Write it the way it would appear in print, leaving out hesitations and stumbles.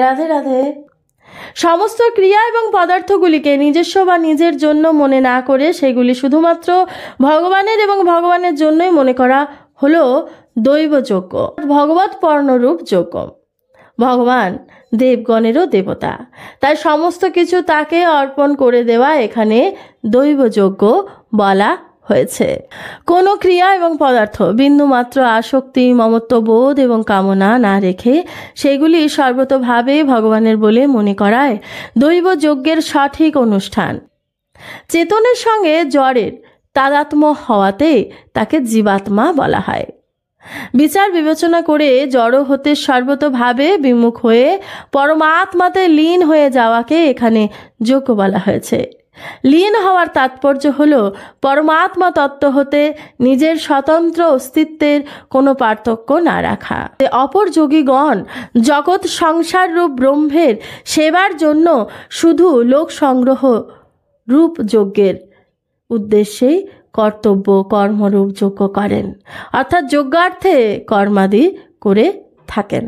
রাধে রাধে। সমস্ত ক্রিয়া এবং পদার্থগুলিকে নিজস্ব বা নিজের জন্য মনে না করে সেগুলি শুধুমাত্র ভগবানের এবং ভগবানের জন্যই মনে করা হলো দৈবযজ্ঞ, ভগবৎ পর্ণরূপ যজ্ঞ। ভগবান দেবগণেরও দেবতা, তাই সমস্ত কিছু তাকে অর্পণ করে দেওয়া এখানে দৈবযজ্ঞ বলা হয়েছে। কোনো ক্রিয়া এবং পদার্থ বিন্দুমাত্র আসক্তি, মমত্ববোধ এবং কামনা না রেখে সেগুলি সর্বতোভাবে ভগবানের বলে মনে করায় দৈবযজ্ঞের সঠিক অনুষ্ঠান। চেতনের সঙ্গে জড়ের তাদাত্ম্য হওয়াতে তাকে জীবাত্মা বলা হয়। বিচার বিবেচনা করে জড় হতে সর্বতোভাবে বিমুখ হয়ে পরমাত্মাতে লীন হয়ে যাওয়াকে এখানে যজ্ঞ বলা হয়েছে। লীন হওয়ার তাৎপর্য হল পরমাত্মা তত্ত্ব হতে নিজের স্বতন্ত্র অস্তিত্বের কোনো পার্থক্য না রাখা। অপর যোগীগণ জগৎ সংসার রূপ ব্রহ্মের সেবার জন্য শুধু লোক সংগ্রহ রূপ যজ্ঞের উদ্দেশ্যেই কর্তব্য কর্মরূপ যজ্ঞ করেন, অর্থাৎ যজ্ঞার্থে কর্মাদি করে থাকেন।